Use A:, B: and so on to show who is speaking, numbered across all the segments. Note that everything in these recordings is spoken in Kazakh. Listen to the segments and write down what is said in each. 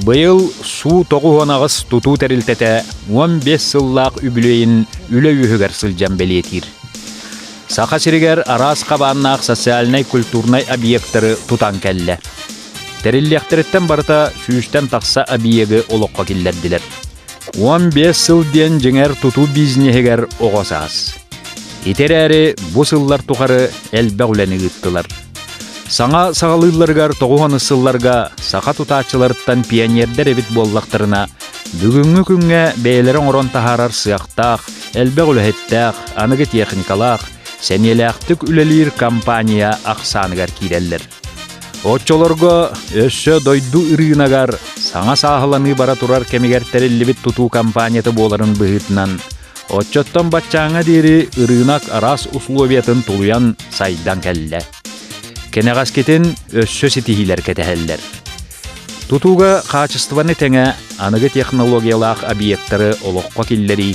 A: Быйыл су тоғуанағыз туту тәрілтеті 15 сыллақ үбілейін үлі үйігер сылжан белетір. Сақа сиригер арас қабаннақ социальнай культурнай объекттары тутан кәлі. Тәріллектіріттен барыта сүйістен тақса объегі олыққа келдерділер. 15 сыл ден жеңер туту бизнесігер оғасағыз. Етер әрі бұ сыллар тұқары әлбә үләні ғыттылар. Саңа сағалыларғар тоғуаны сылларға сақа тұтачыларыттан пионердер әбіт боллақтарына бүгінгі күнге бәйлерін орон тахарар сыяқтақ, әлбә үләхеттақ, анығы техникалақ, сәнеләқтік үлелер компания ақсанығар кейдәлілер. Отчолорго өссө дойду ырыынагар саңа сағыланы бара турар кемегер тәрелі туту компанияты боларын бұғытынан. Отчоттан бачаңа дері ырыынак арас условиятын тулуян сайдан кәлі. Кенеғас кетін өссө сетихилер кетәхәллер. Тутуға қачыстываны тәңе анығы технологиялақ объекттары олыққа келлері,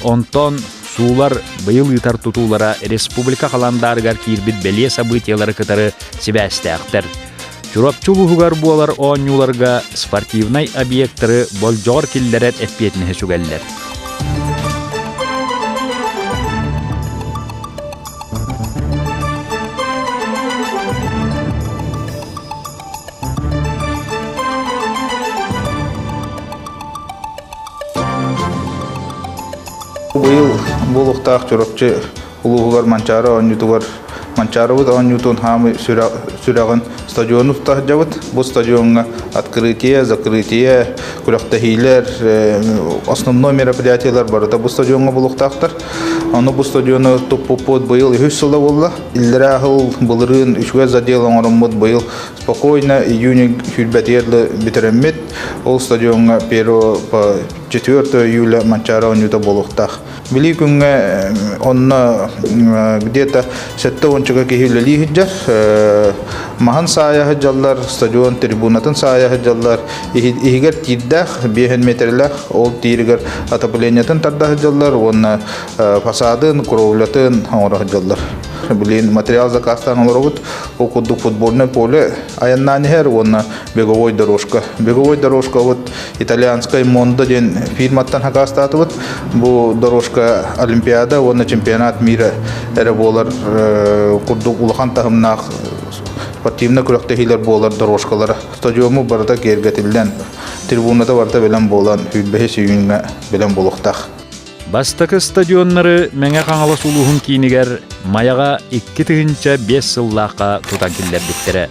A: онтон суулар быйыл ытар тутулара республика қаландарығар кирбит бәле событиялары кытары себәстәқтір. Чурапчулуғығар буалар оңюларға спортивнай объекттары болжор келлерет әппетіне сүгәллер.
B: Быйыл болуқтақ чурапчы улуғығар манчары оңютуғар манчарыбыт оңютун хамы сүрағын стадионы тұтақ жабыт. Бұл стадионға открытие, закрытие, күліқтахилер, основной мероприятиялар бар. Бұл стадионға болуқтақтар. Оны бұл стадионы тұп-пұп-пұт быйыл 3 сылда болды. Иллері ағыл бұлырын үшуге заделан орынмыд быйыл спокойно июня хүрбәтерлі бітіреммет. Ол стадионға 4 июля манчары оңюта болуқтақ. Били күнге онна где-то 7-10 кехилели хиджар. Махан сая хиджаллар, стадион трибунатын сая хиджаллар. Игер тиддах 5 метрлах ол тиргер отоплениятын тарда хиджаллар. Онна фасадын, кровлятын аңора хиджаллар. Билин материал заказтан олорогут окудук футбольное поле аяннанихер онна беговой дорожка. Беговой дорожка вот итальянская Мондо ден фирматтан хакастаты вот бу дорожка олимпиада онна чемпионат мира эре болар курдук улахан тахымнах спортивный күрәктәхилер болар дорожкалары. Стадионы барда кергәтилдән трибунада барда белән болан хүлбәһе сөйүнгә белән булуктак.
A: Бастакы стадионнары мәңә қаңалы сулуғын кейінігер маяға 2-5 сыллаққа тұтан келдер біттері.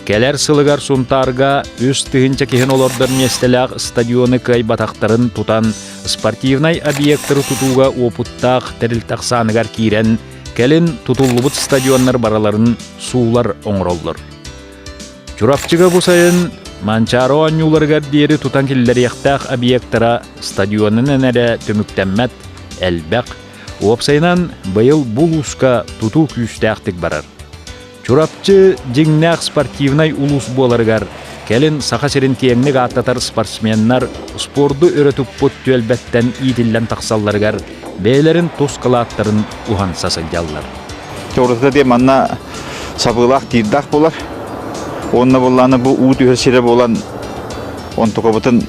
A: Кәлер сылығар сұнтарға үз тыгынча кеген олордар местеләқ стадионы кай батақтарын тұтан спортивнай объекттары тұтуға опыттақ тәрілтақсанығар кейрен кәлін тұтулыбыт стадионнар бараларын суылар оңыроллар. Чурапчыға бұл сайын манчары оңюларғар дері тұтан келдер яқтақ объекттара стадионын әнәрі төміктәммәт әлбәқ опсайнан байыл бұл ұсқа тұту күйістәқтік барар. Чурапчы жеңнәқ спортивнай улус боларғар кәлін сақа серін кеңнік аттатар спортсменнар спорды өретіп бұт түелбәттен иділлән тақсалларғар бәйлерін тосқылаттарын ұғансасын жаллар.
C: Чорызда де манна сабылақ дейддақ болар. Онна болланы бұл ұйт үйірсері болан он тұқабытын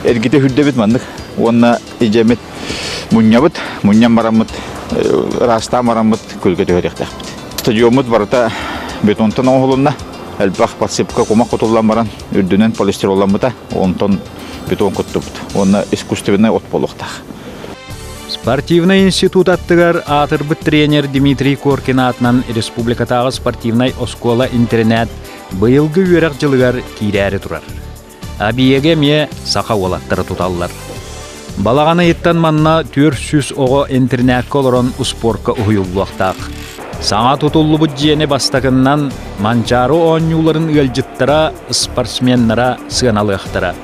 C: әргеті хүрді бет мандық. Онна ежемет мұнябыт, мұням марамыт, раста марамыт көлге төгеректәк бет. Стадионымыт барыта бетонтын оңғылынна, әлбақ подсыпка комақ құтылан баран, үрдінен полистиролан бұта, онтон бетон құтты бұт. Онна искусственный от болуқтақ.
A: Спортивный институт аттыгар атырбыт тренер Дмитрий Коркин атынан республикатағы спортивный оскола интернет быйылғы үйерек жылығар кейрәрі тұрар. Абиеге ме сақа олаттары тұталылар. Балағаны еттен манна 400 оғы интернетке олырын спортқа ұйылуақтақ. Саңа тұтулы бұд жиені бастақыннан манчары оңюларын ғылжыттыра спортсменнара сығаналықтыра.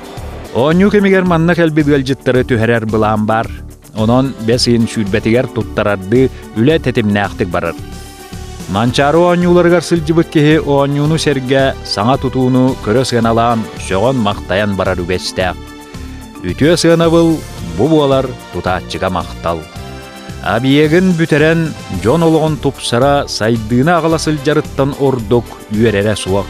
A: Оңю кемегер манна кәлбі ғылжыттыры түхәрер бұлан бар. Онон бәсін сүрбәтігер тұттарарды үлі тәтімнәқтік барыр. Манчары оңюларғар сылжыбыт кеге оңюну серге саңа тұтуыну көрі сығаналан соғын мақтаян барар үбәстәк. Үтіе сығана бұл болар тұтатчыға мақтал. Абиегін бүтерен жон олығын тұпсара сайдыына ағыла сылжарыттан ордық үйерері суақ.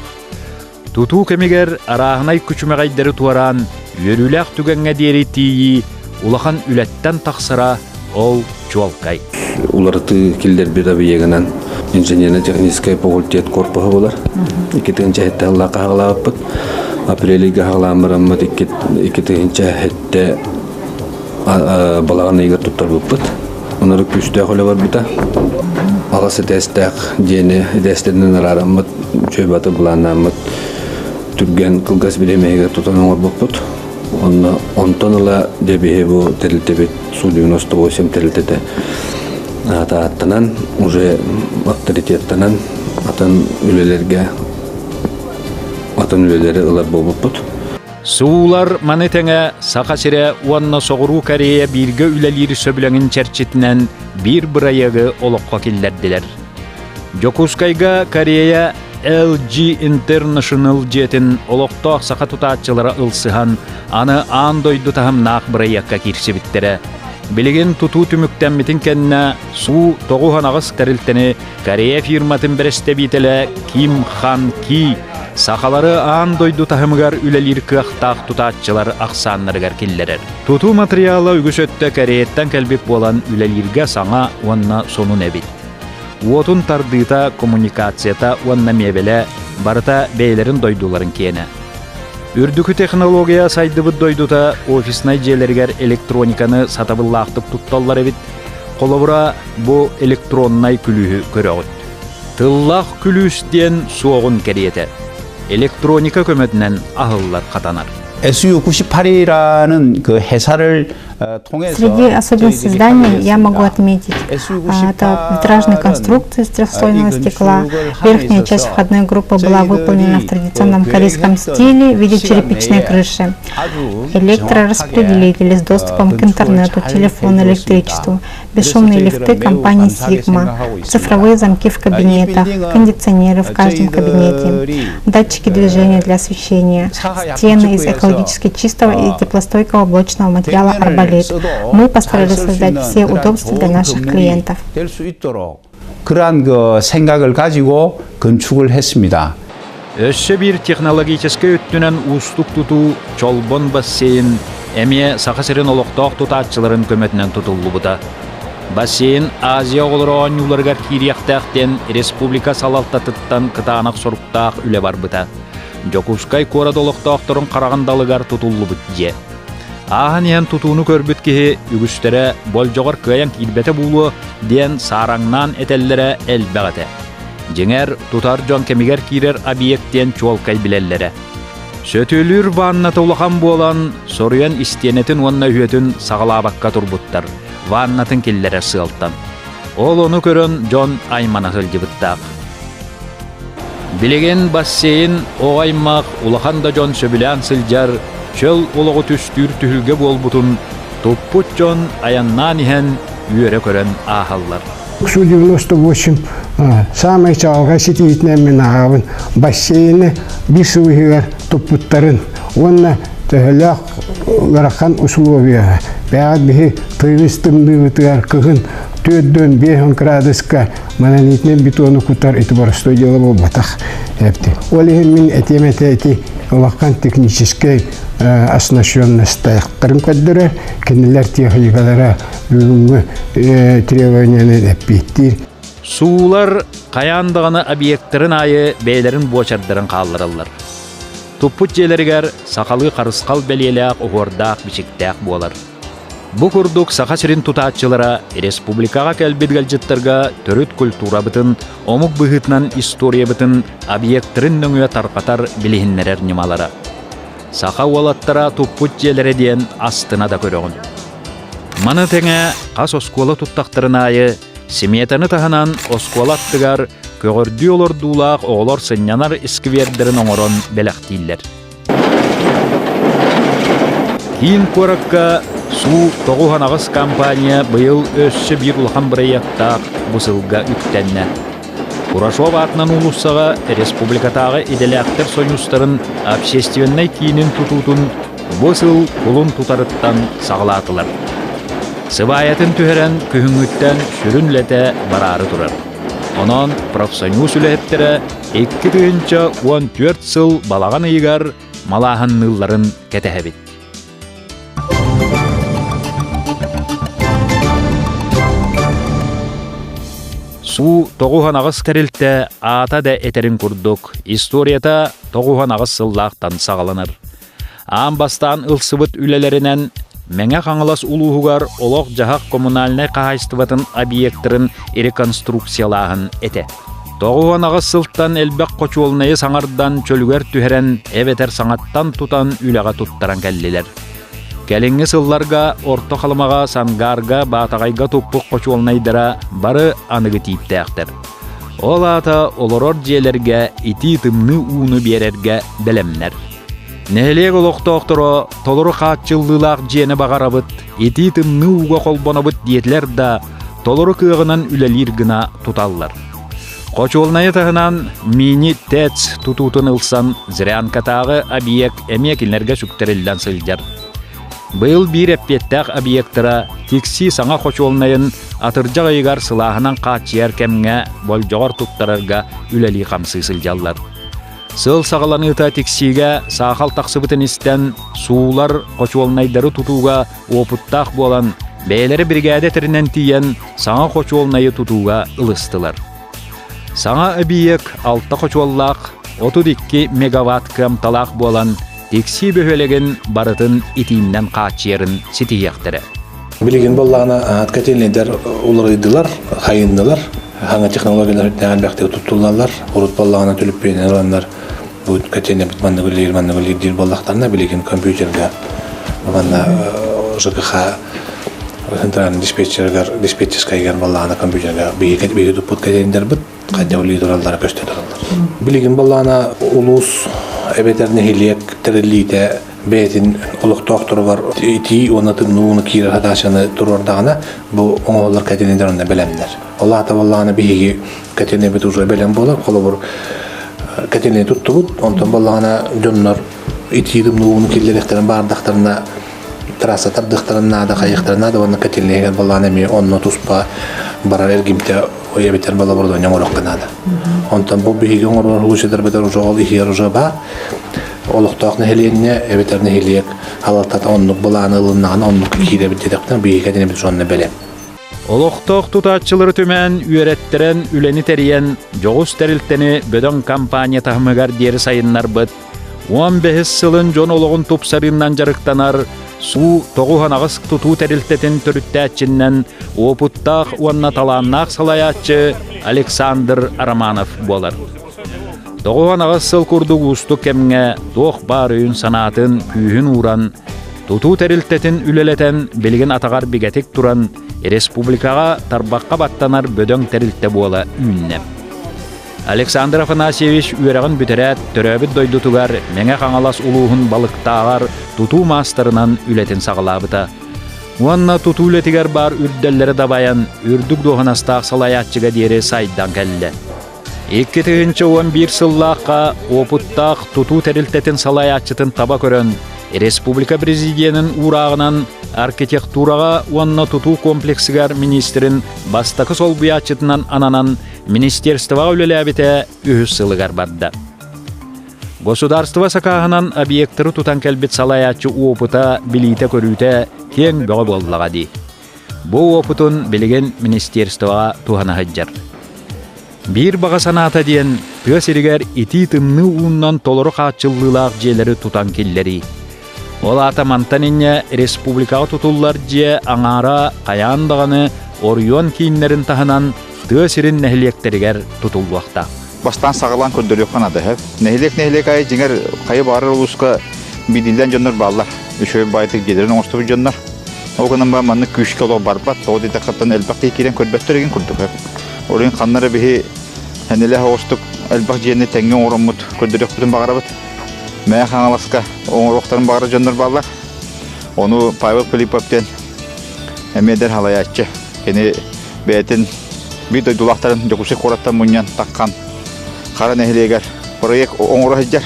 A: Туту кемигер арахнай күчүмегайдары туаран үйөрүләк түгәнгә дери тии улахан үләттән тақсыра ол чуалкай.
D: Уларты килдер бир абиегенен инженерно-технический факультет корпусы булар. Икетенче хетте Аллака хагалаппыт. Апрелиге хагаламыраммыт икетенче хетте балаган егер туттар булпыт. Онары күчтә холе бар бита. Аласы тестак дене дестенен араммыт чөбаты буланаммыт. Түрген кылгас билемеге тутаныңар булпыт. Онтоныла дебе бу терилтебет Су-98 терилтете. Аттанан уже авторитеттанан атын үлелерге атын үлелери ылар болбуппут.
A: Суулар манетеңе сақасыре уанна соғыру Корея бирге үлелері сөбіліңін чәрчетінен бір айығы олыққа келдерділер. Жокускайга Корея LG International жетін олықтақ сақа тұтатчылары ылсыған аны андойды тағым нақ бір айыққа керсі біттері. Білеген тұту түміктен метін кәніне Су тоғуған ағыз кәрілтіні Корея фирматын бірісті бейтілі Ким Хан Ки сақалары андойду тахымыгар үлелер кықтақ тұтатчылар ақсаннарыгар келлерер. Тұту материалы үгісөтті Кореяттан кәлбек болан үлелерге саңа онна сонун әбет. Уотун тардыта коммуникацията онна мебеле барыта бейлерін дойдуларын кені. Үрдікі технология сайдыбыд дойдута офиснай желергер электрониканы сатабыллақтып тұтталар әбет. Қолабыра бұ электроннай күлігі көріғыд. Тыллақ күлістен суағын кәреті. Электроника көмөтінен ахыллар қатанар.
E: SU-98이라는 그 회사를 통해서
F: Среди особенностей здания я могу отметить это витражные конструкции из трехслойного стекла. Верхняя часть входной группы была выполнена в традиционном корейском стиле в виде черепичной крыши. Электрораспределители с доступом к интернету, телефону, электричеству, бесшумные лифты компании Sigma, цифровые замки в кабинетах, кондиционеры в каждом кабинете, датчики движения для освещения, стены из экологически чистого и теплостойкого блочного материала арболит. Мы постарались создать все удобства для наших клиентов.
E: 그러한 그 생각을 가지고 건축을 했습니다.
A: Өссө бир технологический өттүнен устук туту чолбон бассейн эме сақасырын олоқтоқ тұтатчыларын көмөтінен тұтылу бұда. Бассейн Азия олырауан юларғар кирияқтақтен республика салалтатыттан кытанақ соруқтақ үле бар бұда. Жокускай корад олоқтоқтырын қарағандалығар тұтылу бұдде. Ағын ең тұтуыны көрбіт кеге үгістері болжоғыр көйен кирбеті бұлы ден сараңнан этеллері әлбәғаты. Жеңер тұтар жон кемигер кирер объекттен чуалкай білелері. Сөтөлүр ванната улахан болан соруян истенетін онна үйетін сағалабаққа тұрбыттар. Ваннатын келлері сылтан. Ол оны көрін жон айманатыл жібіттақ. Білеген бассейн оғаймақ улахан да жон сөбілен сылжар чөл олығы түстүр түхілге болбутун топпут жон аяннан ихен үйері көрін ағалар.
G: Су-98 самый чалға сетейтінен мен ағабын бассейні бір сүйігер топпуттарын онна төхіліқ ғарақан условия бәғат бігі тыйныстымды ғытығар кығын 4-5 градуска мананитнен бетоны кутар эти барыстой дело был батах. Олеген мен этемети улаккан технический оснащенность таяқтырым көддірі, кенелер техникалара бүгінгі требованияны әппеттір.
A: Суулар қаяндығаны объекттерін айы бейлерін бочардырын қалдырылыр. Туппут желергер сақалы қарысқал бәлелек оғырдақ бішіктәк болар. Бұ күрдік сақасырын тұтатчылара республикаға кәлбетгіл жыттырға түріт культура бұтын, омық бұғытнан история бұтын объекттерін нөңе тарқатар білігіннерер немалара. Сақа олаттара туппут желері ден астына да көріғын. Маны тәңе қас оскола тұттақтырын айы, семетаны тағынан оскола аттығар көгірді олар дулақ оғылар сынянар ісківердерін оңырын бәліқтейлер. Кейін көрікка Су-98 компания бұйыл өссі бір ұлған біраяқтақ бұсылға үктәнне. Урашов атынан улуссаға республикатағы иделяқтыр союстарын общественной кейінін тұтутын бұсыл құлын тұтарыттан сағылатылар. Сыбаятын түхерен күхінгіттен сүрінлеті барары тұрар. Онон профсоюз үлэхеттері 2-14 сыл балаған ыйгар малаханныларын кетэхебит. Су тоғухан ағыз тәрілті ата да этерин курдук. Историята тоғухан ағыз сыллақтан сағаланыр. Аан бастан ылсыбыт үлелерінен мәңе қаңылас улуғығар олық жағақ коммунальный қағайстыватын объекттірін реконструкциялағын әте. Тоғухан ағыз сылттан әлбәк қочуолнайы саңардан чөлгер түхерен әбетер саңаттан тұтан үліға тұттаран кәллелер. Кәліңгі сылларға орто қалымаға сангарға батағайға тұппық қочуолнайдыра бары анығы тиіпті әқтір. Ол ата олорор жиелерге ити тымны уыны берерге дәлемнер. Нәлег олықты оқтыры толыры қатчылдылақ жиені бағарабыт, ити тымны уға қолбонабыт диетлер да толыры күйіғынан үлелер гына тұталылар. Қочуолнайы тағынан мини тәц тұтутын ылсан зірян катағы объект әмекілерге сүктерілден сылжар. Бұл бір әппеттәқ объекттіра текси саңа қочуолнайын атыржақ айғар сылағынан қатчияр кәмге болжағар тұттарарға үлелі қамсы сылжалар. Сыл сағаланыта тексиге сақал тақсыбытын істен суылар қочуолнайдары тұтуға опыттақ болан бәйлері бригада тірінен тиен саңа қочуолнайы тұтуға ылыстылар. Саңа объект 6 қочуоллақ 32 мегаватт қамталақ болан текси бөхелеген барытын итиннен қатчиерін сетияқтыры.
H: Билеген боллағына көтелінедер олырыдылар, қайындылар, хаңа технологиялар өтінеген бәқтегі тұттылалар, ұрыт боллағына төліп бейінен оранлар, бұл көтеліне бұтманды көлігер дир боллақтарына билеген компьютерге, бұманна ЖКХ, центральный диспетчерскайгер боллағына компьютерге бейгі тұппыт көтеліндер бұт, қайда өлі тұралдар көсте тұралдар. Билеген боллағына ұлыс эбетерне хилек терелите бетин олук доктор бар ити онатын нууну кир хаташаны турордагана бу оңолор катенедерне белемдер. Алла табалланы биги катене бит уже белем болар, колобур катене туттубут, онтон баллана жоннор итидим нууну киллеректерин бардактарына трасса тардыктарына да кайыктарына да онна катенеге балланы ми онно туспа барар эргимте оебетер бала бордо ñongorok kanada. Ondan bu bihi oңорор ушедер бетер уже ол ихер уже ба. Олуктакны хеленне эбетерне хелек халаттат оннук баланы ылыннан оннук кире битедектен биhi кадене бит жонны белем.
A: Олуктак тутатчылары төмен үйрәттерен үлени териен жогус терилтени бөдөн компания тахмыгар дери сайыннар быт. 15 сылын жон ологун тупсарыннан жарыктанар су тоғухан ағыз тұту тәрілтетін түріттәтчіннен опыттақ уанна таланнақ салаятчы Александр Романов болар. Тоғухан ағыз сыл күрдік ұсты кемге тоқ бар үйін санатын күйін уран, тұту тәрілтетін үлелетен білген атағар бігетік туран республикаға тарбаққа баттанар бөдөң тәрілтті бола үйінне. Александр Афанасьевич үйерағын бүтерәт төрәбіт дойдутугар мәңе қаңалас улуғын балықтағар тұту мастырынан үлетін сағылабыта. Уанна тұту үлетігер бар үрдәллері дабаян үрдік доғанастақ салаятчыға дері сайдан кәлі. 2-11 сыллаққа опыттақ тұту тәрілтетін салаятчытын таба көрін республика президентінің урағынан архитектураға уанна тұту комплексігер министрін бастақы сол бұятчытынан ананан министерствоға үлеләбіте үхіс сылығар барды. Государство сақағынан объекттері тұтан кәлбет салаятчы опыта білейті көрүйті кен бөғі болдылаға дей. Бұл опытын білеген министерствоға туғана хаджар. Bir bağa sanata diyen pösirger iti tımны uundan toluru qaçıllılaq jeleri tutan kelleri. Ol atamantan inne respublikaga tutullar je aŋara qayandağını Orion kiyinlerin tahanan pösirin nehliyekteriger tutulluaqta.
C: Bastan sağılan köndür yokan adı hep. Nehliyek ayı jinger qayı barır ulusqa bidilden jönler ballar.Üşöy baytık gelirin oğustu jönler. Oğunun ba manны küçük oluq barbat. O dedi qattan elbaqti kiren körbettir egen kurduk hep. Orayın qanları bihi henele hoğustuk elbaq jeni tengen oğrumut köndür yokputun bağırabıt. Мәя қаңаласқа оңыроқтарын бағыры жөндөр балар. Оны Павел Филипповтен әмедер халаятчы. Кені бәйтін бір дойдулақтарын жокусы қораттан мұниян таққан қара нәхілегер проект оңыры хеджер.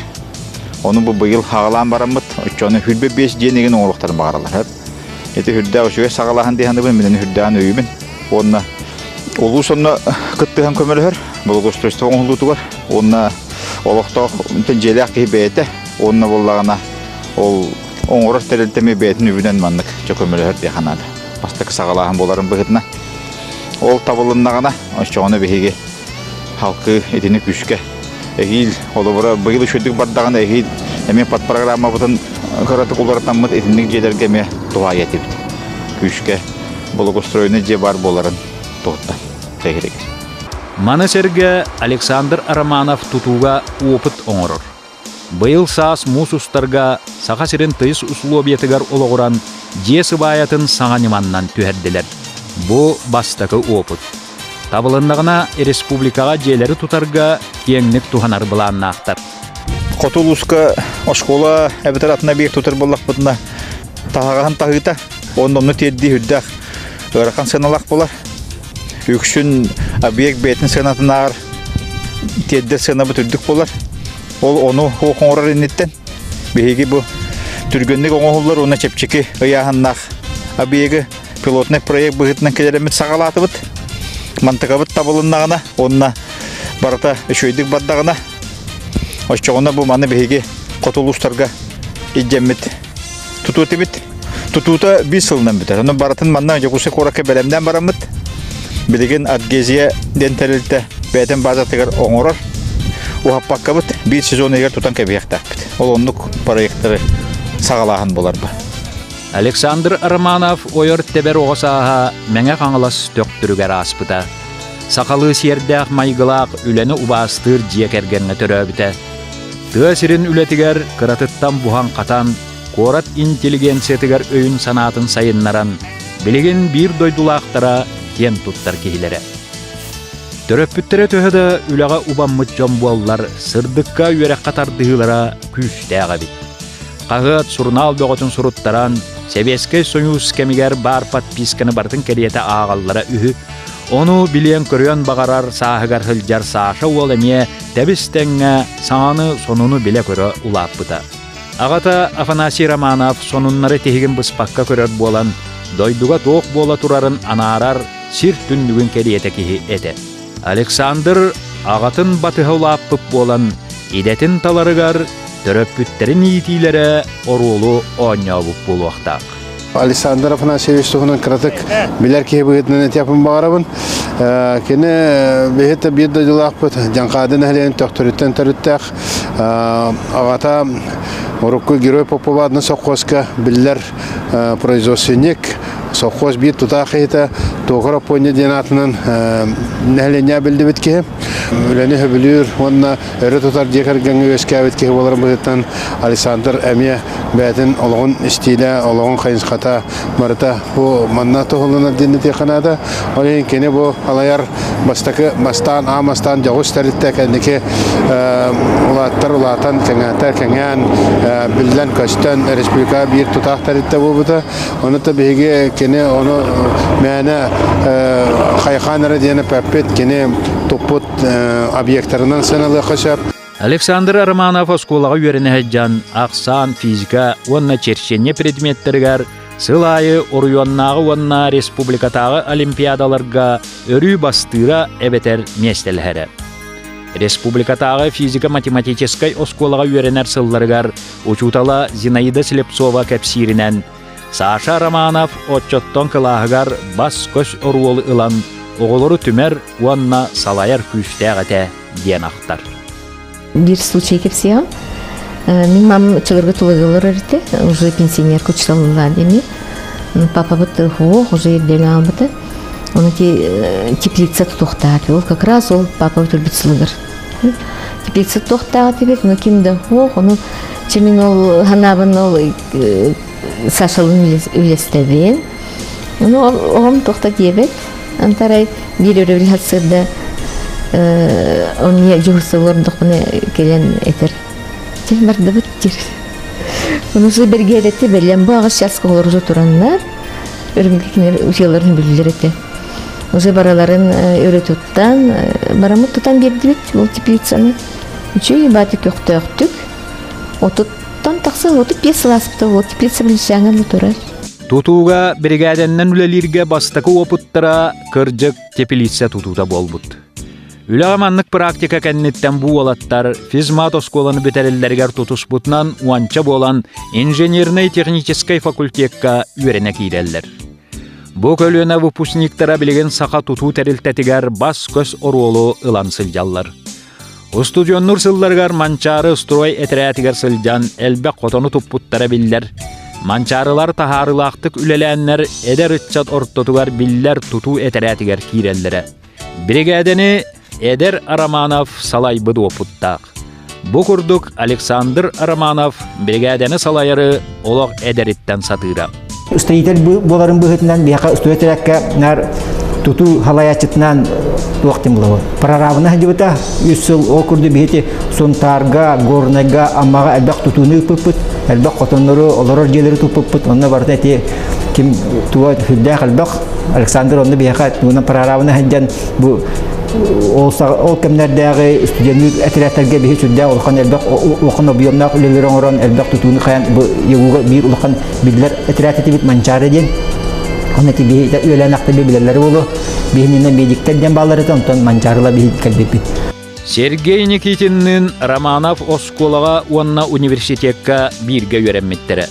C: Оны бұл бұйыл хағалан барамыд. Өтчоны хүрбе 5 женеген оңыроқтарын бағыралар. Еті хүрді өшіге сағалаған дейханды бұл менен хүрдіған өйімін. Онына Олу сонна кыттыган көмөлөр, болгостройство оңлутугар. Онна олоктоо тенжелек кибете, онна боллагана ол оңорор терелтеме бетин үбүнөн маннык көмөлөр деханада. Бастык сагалахан боларын быгытна. Ол табылыннагана ошчоны беге халкы этини күшкө. Эгил олобора быгыл шөдүк бардагана эгил эме пат программа бутун каратык улартаммыт этинник жерлерге ме дуа етип. Күшкө болгостройны же бар боларын тоқта.
A: Манасерге Александр Араманов тутуга опыт оңорор. Быйыл саас мусустарга сахасирин тыйыс условиятыгар ологуран жесі баятын саңаниманнан түһердилер. Бу бастакы опыт. Табылыннагына республикага жээлери тутарга кеңник туханар былааннаактар.
C: Котулуска ошкола эбитаратына бир тутар боллак бутна тагаган тагыта ондомну тедди хүддак ыракан саналак болар. Үкшүн объект бетин санатынаар теддер санабы түрдүк болар. Ол ону оңорор иннеттен. Беги бу түргөннүк оңоллар уна чепчеки ыяханнак объекти пилотный проект быгытынан келеремит сагалатыбыт. Мантыгабыт табылыннагына онна барата өшөйдүк баддагына. Ошчогона бу маны беги котулуштарга иджеммит тутутибит. Тутута 5 жылдан битер. Аны баратын манна жокусы коракка белемден барамыт. Билеген адгезия денталилте бетен базатыгар оңорор. Ухаппаккабыт 1 сезон егер тутан кебияктакпыт. Ол оннук проекттары сагалахан боларбы.
A: Александр Араманов ойор тебер оғасаға мәңе қаңылас төктүрүгер аспыта. Сақалы сердәқ майгылақ үләні убастыр жиекергенге төрөбіті. Тыасырын үлетігер кыратыттан бухан қатан, корат интеллигенциятыгар өйін санатын сайыннаран, білеген бір дойдулақтара кен туттар кейлері. Төрөппүттері төхеді үләға убаммыт жон боллар сырдыққа үйерек қатардығылара күштәға бит. Қағыт сурнал бөғытын суруттаран, Советский Союз кемигер бар подписканы бартын кериеті ағаллара үхі, onu билен көрөн бағарар сағығар хылжар саша ол әме тәбістіңі саңаны сонуны біле көрі улаппыта. Ағата Афанасий Романов сонуннары тегін бұспаққа көрер болан, дойдуға тоқ бола турарын анарар сир түндігін кериеті кеге еті. Александр ағатын батығы улаппып болан, идетін таларығар төрөппүттерин иетилері орулу оңябып болуақтақ.
G: Александр Афанасьевич туһунан кратык билер ки быгытнын этяпын багарабын. Кене бехете бир дылакпыт жанкадын хелен төктөрүттен төрүттәк. Агата Орукку герой Поповадны совхозка билер производственник совхоз бир тутахыта тогра поня денатынын нәһленя билди битке. Үләне хөбүлүр, онна өрө тутар декергән өскәбет ки боларын быгыттан Александр әмия бәтен олгон истилә, олгон кайынската марта бу манна тоһулына динне канада. Олен кене бу алаяр бастакы мастан амастан жагыс тәритте кәнеке улаттан кәңәтәр кәңән билдән кастан республика бир тутак тәритте булды. Оны та беге кене оны мәне хайханара дигән пәппет кене топот объекттарынан саналы хашап.
A: Александр Араманов осколага үйрәне хаҗан, аксан, физика, онна черчене предметтергәр сылайы орыйоннагы онна республикатагы олимпиадаларга өрү бастыра эбетер местелһәре. Республикатагы физика-математической осколага үйрәнәр сылларгар учутала Зинаида Слепцова кәпсиринен Саша Романов отчоттон кылагар бас көс оруолы ылан оголору түмер уанна салаяр күштәгәтә диен ақтар.
I: Bir случай кепсия. Min mam чыгыргы тулыгылар эрте, уже пенсионер кучталла деми. Папа вот уже делал быты. Он теплица тохтат. Вот как раз ол папа вот любит слыгар. Теплица тохтат тебе, но кимде он чеминол ханабанол Сашалын үлестебен. Ну он тохтат дебет. Антарай bir реабилитацияда он я журсаларын тохпаны келен этер. Тем барды биттир. Оны уже бергелетти белем бу агыс часкы олоржо тураннар. Өрүмгекнер учеларын билдер эте. Уже бараларын өрөтөттан барамыт тутан берди бит бул теплицаны. Үчөй баты көктөктүк. Отуттан таксы отуп пьесаласпты. Вот теплица билсеңе турар.
A: Tutuga brigadenden үлелерге бастакы опыттара кыржык тепилиция тутута болбут. Үләманлык практика кеннеттен бу алаттар физмат осколаны бетереллергер тутуспутнан уанча болан инженерный технический факультетка үйрене киреллер. Бу көлөне выпускниктара билеген сака туту терилтетигер бас көз оруолу ылан сылжаллар. Устудионнур сылларгар манчары строй этерәтигер сылжан элбе котону туппуттара биллер. Манчарылар тахарылақтык үлеләннер эдер ытчат ортотугар биллер туту этерәтигер киреллере. Бригадени Эдер Араманов салай быды опуттақ. Бу курдук Александр Араманов бригадени салайыры олог эдериттен сатыра.
J: Устроитель боларын быгытынан бияка устроителякка нар туту халаячытынан уактим булабы. Прорабына жибыта 100 жыл окурду бихити сонтарга, горнага, аммага элбак тутуны пыппыт, элбак котоннору, олорор желери туппыппыт, онна барда те ким туа хүлдә элбак Александр онны бияка туна прорабына хаҗан бу ол кемнәрдәге студентлар әтрәтләргә бихи сүдә улхан элбак улхан объемнак үлеләрен оран элбак тутуны хаян бу юга бир улхан бидләр әтрәте бит манчары ден. Оны тиби үләнәкте библәләре булу бихиннән медиктән баллары тон манчарыла бихи кәлбит.
A: Сергей Никитиннин Романов осколага уанна университетка бирге йөрәммәттәре.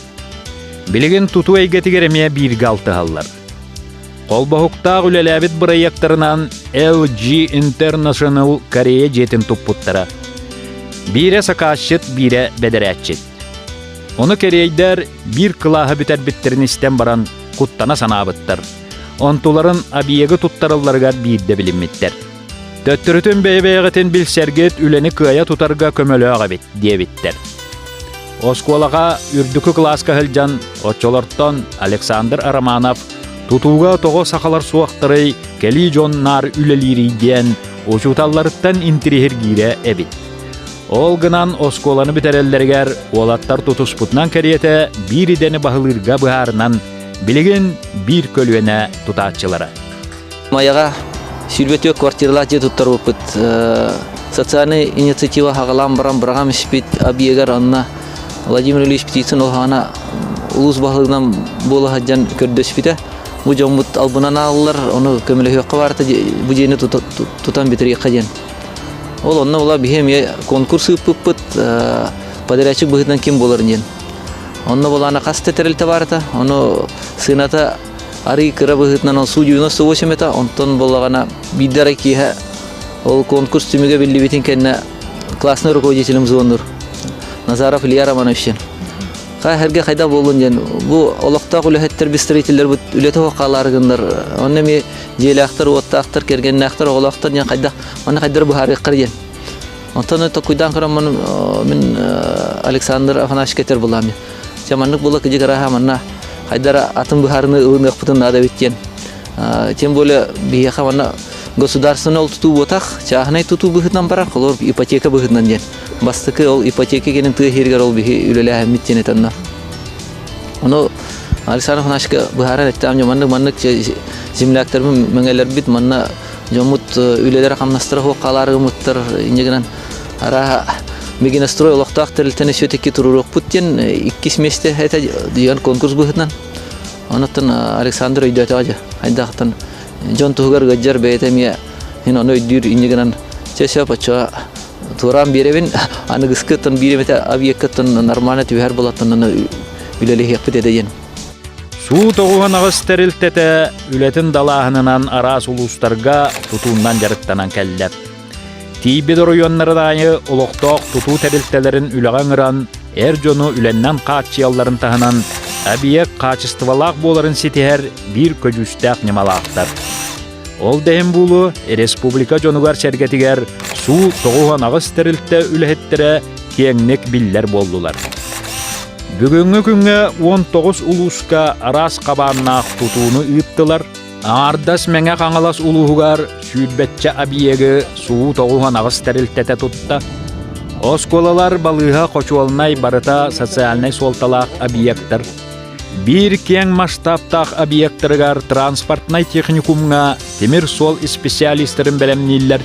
A: Билеген туту әйгәтигәремә бирге алты халлар. Колбахуктаг үлеләбит проекттарынан LG International Корея жетін туппуттара. Бире сакашчыт, бире бедерәтчыт. Оны Корейдер бир кылаһы бүтәр биттерин истен баран куттана санабыттар. Онтуларын абиеге туттарылларга бирде билинмиттер. Төттүрүтүн бейбейгетин билсергет үлени кыя тутарга көмөлөөгө бит диебиттер. Осколага үрдүкү класска хылжан очолортон Александр Араманов тутууга того сахалар суактырый кели жоннар үлелириден очуталларыттан интерихер гире эбит. Ол гынан осколаны битереллергер олаттар тутуспутнан кериете биридени бахылырга быһаарынан билеген бир көлүенэ тутаачылара.
K: Маяга сүрбетөө квартиралар же туттар опыт социальный инициатива хагалам барам брагам спит абиегер анна Владимир Ильич Птицын олхана улус бахылынан бола хаджан көрдөспите. Бу жомут албынан аллар, оны көмөлөккө барды, бу жени тутан битири каден. Ол онна була бихем конкурс ыппыт, подрядчик быгыдан ким боларын ден. Онна булана касты терилте барды, оны сыната ари кыра быгытынан су 98 мета, онтон болагана биддара киһе ол конкурс түмүгө билли битин кенне классный руководителим звондур. Назаров Илья Романович. Хәргә кайда булын ден. Бу олакта үләһеттер бистрейтиллер бу үләтә вакаларыгындар. Онны ми җеләхтер оттактыр кергән нәхтер олактыр ден кайда. Аны кайдыр бу харык кырган. Онтаны токуйдан кырам мен Александр Афанасьевич кетер булам. Чаманлык була кыҗы гара манна кайдара атын бу харны ылны кытын ада биткен. Тем более бия хавана государственный туту ботак, чахнай туту быхытнан бара, колор ипотека быхытнан ден. Бастыкы ол ипотека кенен тыгы хергер ол бихи үлелә хәммиттен этанна. Оны Александр Афанасьевич быхара әттәм маннык земляктар меңелер бит манна жомут үлеләр камнастыра хокалары муттыр инегенен ара мегинастрой олактак терилтене сөтеки турурук путтен 2 месте это дигән конкурс быхытнан. Онытын Александр өйдәтә айдактан Жон тугар гажар бейтемия хин оной дир инегенен чеша пача турам беребин аныгыскытын биремете объекттын нормально түйер болатын үлеле хепте деген.
A: Суу тогуганагыс терилтете үлетин далаһынынан арас улустарга тутуундан жарыктанан келлеп. Тийбе районнарындагы олокток тутуу терилтелерин үлөгөңран жону үленнен каачыялларын тахынан абиек качестволак боларын ситер бир көжүстәк немалактар. Ол дем булу республика жонугар сергетигер суу тогуганагыс терилте үлехеттере кеңнек биллер болдулар. Бүгүнгү күнгө 19 улуска арас кабааннаак тутууну ыйыптылар. Ардас меңе каңалас улуугар сүйбетче абиеги суу тогуганагыс терилтете тутта. Осколалар балыга кочуолнай барыта социальный солталак объекттар. Бир кең масштабтах объекттаргар транспортный техникумга темир сол специалисттерин белемнилер.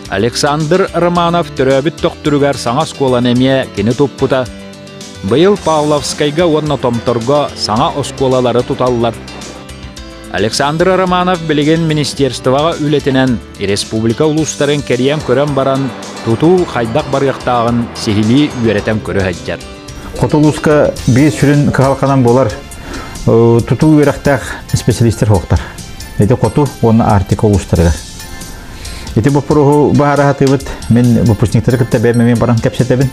A: Александр Романов төрөбүт токтургар саңа сколанемия кени туппута. Быйыл Павловскайга онна томторго саңа осколалары туталлар. Александр Романов билеген министерствоға үлетінен республика улустарын кериен көрен баран туту хайдақ барғақтағын сехили үйеретен көрі хаджар.
C: Котулуска бейс сүрін кағалқанан болар туту үйерақтақ специалистер хоқтар. Эти коту оны артика улустарыға. Эти бұпырығы бағара хатыбыт мен выпускниктері кітті бәрмемен баран кәпсетебін.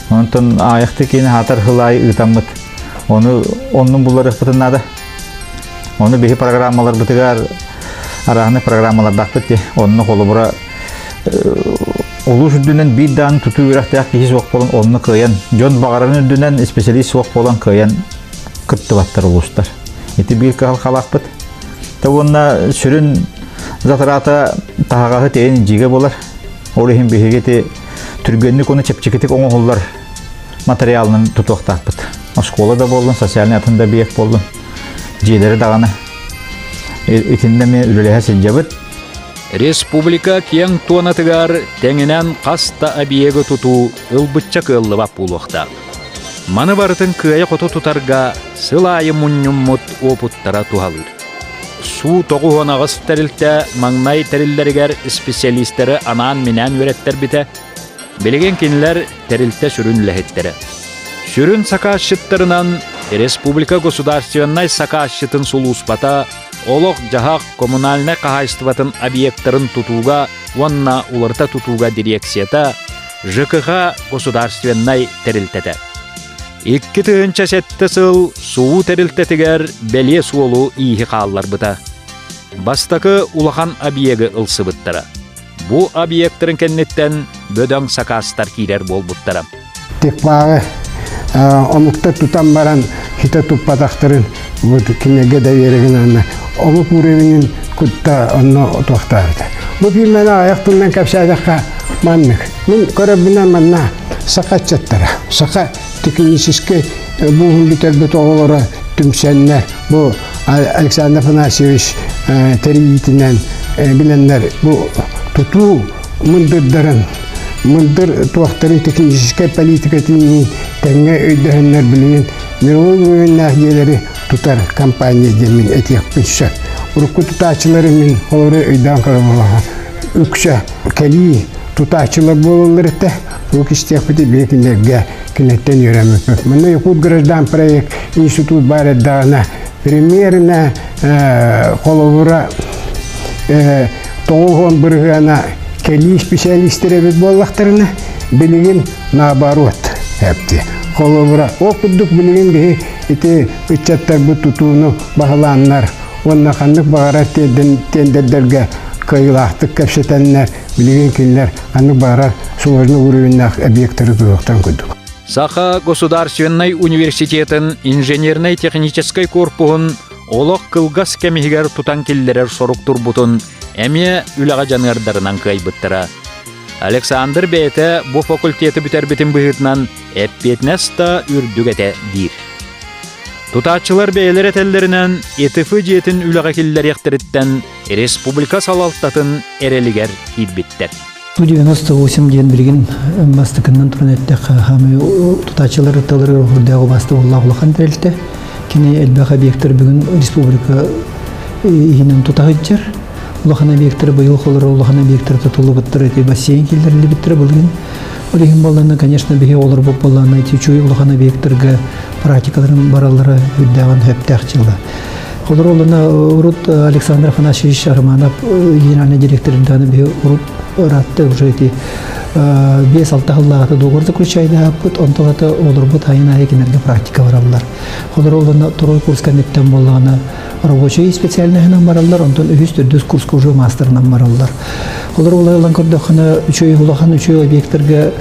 C: Онтон аяқты кейіні хатар хылай ұйтамыт. Оның бұлар ұқпытынады. Оны бейі программалар бұтығар арағыны программалар дақпытты. Оның қолы бұра олу жүдінен бейдан тұту үйрақтаяқ кейіз оқ болын оны қиян. Жон бағарын үдінен специалист оқ болын қиян күтті баттар олыстар. Еті бейі қағал қалақпыт. Онына сүрін затыраты тағағы тейін жеге болар. Олығын бейгеті түргенлік оны чепчекетік оңы олар материалының тұтуқтақпыт. Школа да болдың, социальный атында бейек болдың. Жейлері дағаны. Етінде мен үліліға сілжабыт.
A: Республика кен туанатыгар тәңінен қаста абиегі тұту ұлбытчак ұллыва пулуқта. Маны барытын күйе қоту тұтарға сылайы мұннюммут опуттара туғалыр. Су тоғы онағыз тәрілті маңнай тәрілдергер специалистері анан менен өреттер біті. Білеген кенілер тәрілті сүрін ләхеттері. Сүрін сақашыттарынан республика государственной сақашытын сулуспата олық жағақ коммунальный қағайстыватын объекттарын тұтуға, онна уларта тұтуға дирекцията ЖКХ государственной тәрілтеті. Икки тыынча сетті сыл суу тәрілтетігер бәле суолу ийхи қалылар бұта. Бастақы улахан объегі ылсы бұттара. Бу объекттарын кеннеттен бөдөң сақастар кейлер бол бұттара.
L: Тек бағы омукта тутан баран хита туппатақтырын кенеге да вереген анна. Омук уровенин кутта онно туақтарды. Бу фильмені аяқтылмен кәпсәдіққа маннық. Мен көрәбінен манна сақатчаттара. Сақа технически бұғын бітер оғылары түмсәннер. Бу Александр Афанасьевич тәрейітінен біленлер. Бу туту мұндырдарын, мұндар туақтарын технически политика түйінен тәңе өйдіғынлар білген мировой уровень нәхиелері тутар компания демен әтек пүнші. Ұрыққы тұтачылары мен олары өйдан қарабалаға. Үкші кәлі тұтачылар болылыр әтті. Өк істек біті бекіндерге кінеттен үйреміп. Мұны Якут граждан проект институт бар әддағына примерно қолығыра тоғылған бірғана кәлі специалистері бет боллақтарына білген наоборот әпті. Қолығыра оқыдық білген бе еті үтчаттар бұт тұтуыны бағыланлар. Онына қандық бағарар тендердерге кайылақтық кәпсетәнлер, білген келлер қандық бағарар сложный уровеннақ объекттары тұлықтан көдік.
A: Саха Государственный университетін инженерный технической корпуғын олық қылғас кәмігер тұтан келлерер соруқтыр бұтын әме үліға жанырдарынан қайбыттыра. Александр Бейті бұл факультеті бүтер бітін бұғытынан әппетнеста үрдігеті дир. Тұтатчылар бейлер әтеллерінен етіфі жетін үліға келлер ектіріттен республика салалтатын әрелігер кейбіттер.
M: 98 ден білген бастықынан тұрын әттіқ қамы тұтатчылар ұтталары ұрдағы басты олағылыған тәрілті. Кені әлбәқ объекттер бүгін республика егінен тұтағы жер. Улахан объекттері бұйыл қолыры, улахан объекттері тұтылы бұттыры, бассейн келдерлі біттірі бұлген. Олеген баланы, конечно, біге олар бұл баланы, чуй улахан объекттерге практикаларын баралары үддәғын хөптәқ жылы. Қолыр олына Урут Александр Афанасьевич Романов, генеральный директорынданы біге Урут ратты уже эти 5-6 жыллағаты доғыр заключайды апыт, онтағаты олар бұт айына екенерге практика баралар. Қолыр олына тұрой курс комметтен болғаны рабочий специальныйынан баралар, онтан үз курска уже мастерынан баралар. Олар олайлан көрдіқаны үшөй ұлақан үшөй объекттерге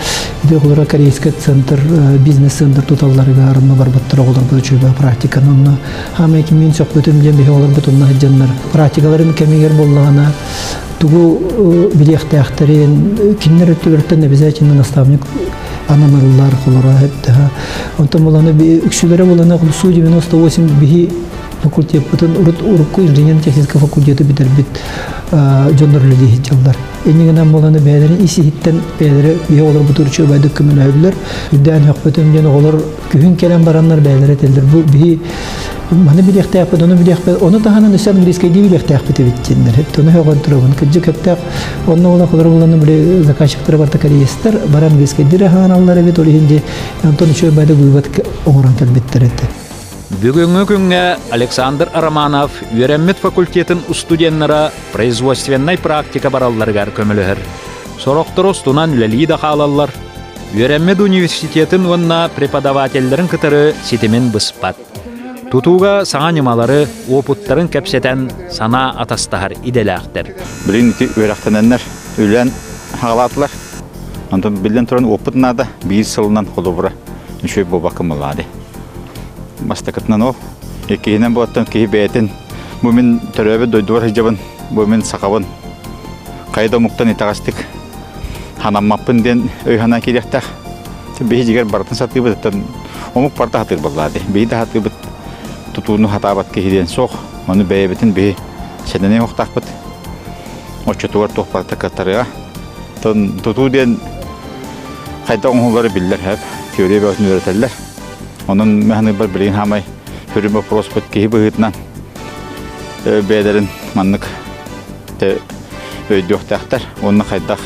M: олар корейский центр, бизнес-центр тұталарыға арынна бар бұттыр олар бұл үшөй практиканы. Онна хамы екемен соқ бөтімден бе олар бұтынна хыджанлар. Практикаларын кәмегер болғаны тугу билектәхтерин киннер өттүгөртен обязательно наставник анамарлар холора хепта. Онтан боланы үксүләре боланы Су 98 бихи факультет бүтін урукку инженер техника факультеты битербит жоннорлы жалдар. Энигенен боланы бәдерин исихиттен бәдери бие олар бутурчу байды көмөн өйлөр. Үддән хөкмөтөн жана олар күһүн келен бараннар бәдери телдер. Бу би маны билехтәп, оны билехтәп, оны таханан өсәм рискә ди билехтәп битебиттендер. Хәтта оны хаган турган кыҗы кәптәк, онны ола кылыр булганы биле заказчиктар барта кариестер, баран рискә дире ханаллары бит ол инде Антон чөй байды гыйбат оңран кәлбеттер этте.
A: Бүгүнгү күнгө Александр Романов Үйренмет факультетін студенттары производственный практика баралларгар көмөлөр. Сороктор остунан үлелии да халаллар. Үйренмет университетін онна преподавательдерин кытыры ситимен быспат. Тутуга саңа немалары опуттарын кепсетен сана атастахар иделяқтыр.
C: Билин ити үйрақтананнар үлен хағалатылар. Антон билен туран опытнада бир сылынан холобура. Шөй бобакымылады. Бастакытнан ол, екейінен болаттан кейі бәйтін, бұмен түрөбі дойдуар хижабын, бұмен сақабын. Қайда мұқтан итағастық, ханаммаппын ден өйхана керектақ. Бейі жігер бартын сатығы бұдыттан, омық барта хатыр болады. Бейі да хатығы бұд, тұтуыны хатабат кейден соқ, оны бәйі бітін бейі сәдіне оқтақ бұд. Очытуар тоқ барта каттарыға. Тұту ден қайда оңғылары білдер әп, теория бәуітін өретелер. Onun mehni bir bilin hamay hürüme prospekt ki bıhıtnan beylerin manlık te öydüktahtar onun kaydak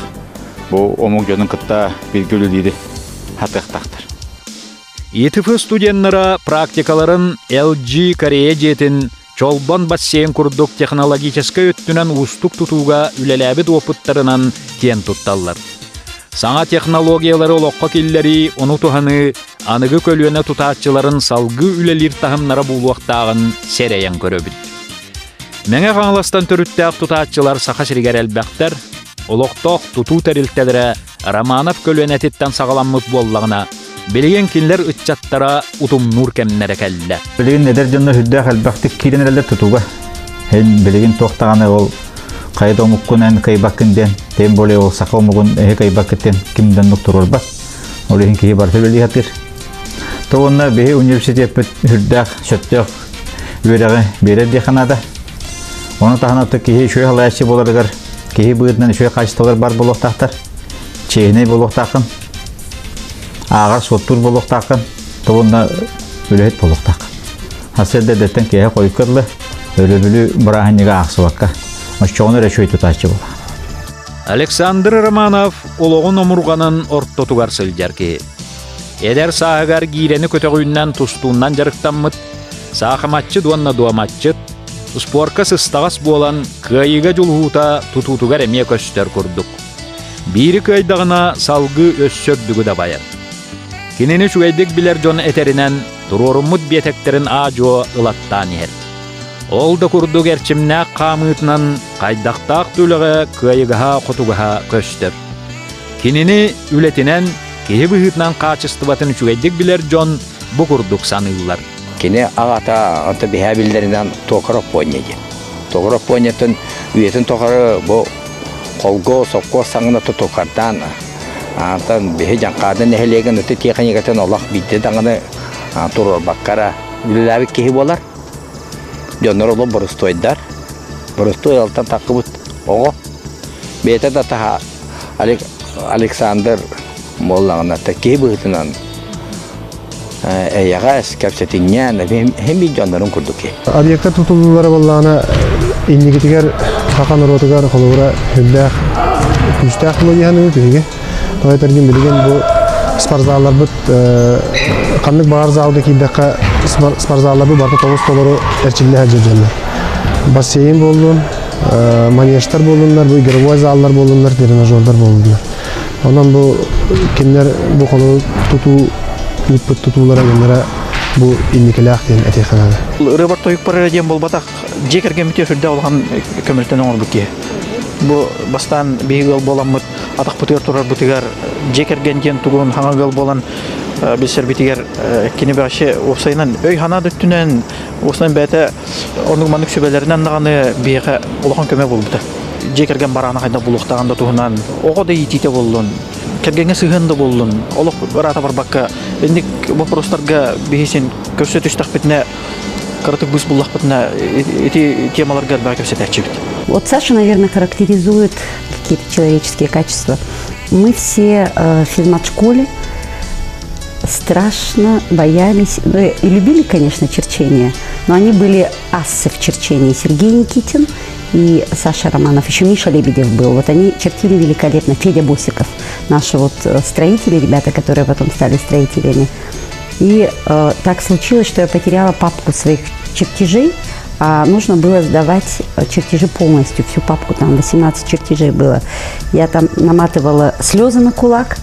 C: bu omuk jönün kıtta bilgülülüydü hatıqtahtar.
A: ETF studentlara praktikaların LG Koreya jetin Çolban basseyn kurduk texnologическа өттүнен устук тутууга үлеләбит опыттарынан тен тутталлар. Саңа технологиялары олоққа келлери оны туханы аныгы көлүөнө тутаатчыларын салгы үлелир тахымнара булуактагын сереян көрөбүт. Меңе каңластан төрүттәк тутаатчылар саха сиригер элбәктер, олоқтоқ тутуу терилтелере Романов көлүөнөтиттен сагаламмыт боллагына билген кинлер ытчаттара утумнур кемнере келле.
C: Билген недер жонно хүддә хәлбәктик киренелер тутууга. Һәм билген тохтаганы ол кайда муккунан кайбаккенден тем более ол сакомугун кайбаккеттен кимден доктор бар. Олеһин ки бар төлөли хатыр. Тоонна бе университет хүрдәк шөттөк үрәгә бере диханада. Оны таханатты ки шөй халайчы буларыгар. Ки быйдынан шөй качтылар бар булыктактар. Чейне булыктакын. Ағар соттур болуқтақын, тоғында өліхет болуқтақ. Хаселде деттен кейе қойқырлы, өлі-бүлі бұрағынеға ақсываққа. Өшчоғыны рәшөй тұтачы бола.
A: Александр Романов олығын омұрғанын ортотуғар сылдерке. Эдер сағығар гирені көтіғүйіннен тұстуыннан жарықтанмыд, сақыматчы дуанна дуаматчыд, спорка сыстағас болан кайыға жұлғута тұтутуғар әме көстер көрдік. Бири кайдағына салғы өссөрдігі да байыр. Кинени шуайдык билер жон этеринен туроруммут биетектерин ажо ылаттан ер. Ол да курдук эрчимнәк камытынан кайдактак түлігі кайыгаха котугаха көстер. Кинени үлетинен кеһи быһытынан качыстыбатын шуайдык билер жон бу курдук саныйлар.
N: Кини агата анта биһа билдеринен токороп поньеди. Токороп поньетин үетин токары бу колго сокко саңына токардан антан бе жанкадан нехелеген өтө техникатын Аллах бидде даңаны турор баккара билеби ки болар. Жонороло борустойдар. Борустой алтан такыбыт. Ого. Бете да та Александр моллаңна таки бытынан. Ягас капсетиньян хеми жонорун курдуки.
G: Объектта тутулулары боллана индикатор хакан ротугар холура хүлдах күчтах логияны биге. Тойтаргин билген бу спортзаллар бут каннык бар залда кийдакка спортзаллар бу барда 9 толору эрчилдер жүргөнлөр. Бассейн болдун, манежтар болдундар, бу игровой заллар болдундар, тренажерлар болдундар. Онан бу киндер бу колу тутуулара гендера бу индикалах ден этеханада.
O: Рыбар тоюк пара дем болбатак жекерге мете жүрдө алган көмөлтөн оңор буке. Бу бастан бейгел боламыт атак бутер турар бутигар жекерген ден тугун хаңагыл болан билсер битигер кини башы осайнан өй хана дүттүнөн осынан бете орнук манык сөбөлөрүнөн даганы бейге улахан көмө болбута. Жекерген барана кайда булуктаганда тугунан ого да итите болдун. Кергенге сыгында болдун. Олук барата бар бакка. Эндик вопростарга бейсен көрсөтүш такбетне каратык бус буллахпытна эти темаларга бакып сетачибит.
P: Вот Саша, наверное, характеризует какие-то человеческие качества. Мы все в физмат-школе страшно боялись, и любили, конечно, черчение, но они были ассы в черчении. Сергей Никитин и Саша Романов, еще Миша Лебедев был. Вот они чертили великолепно. Федя Босиков, наши вот строители, ребята, которые потом стали строителями. И так случилось, что я потеряла папку своих чертежей, а нужно было сдавать чертежи полностью, всю папку, там 18 чертежей было. Я там наматывала слезы на кулак,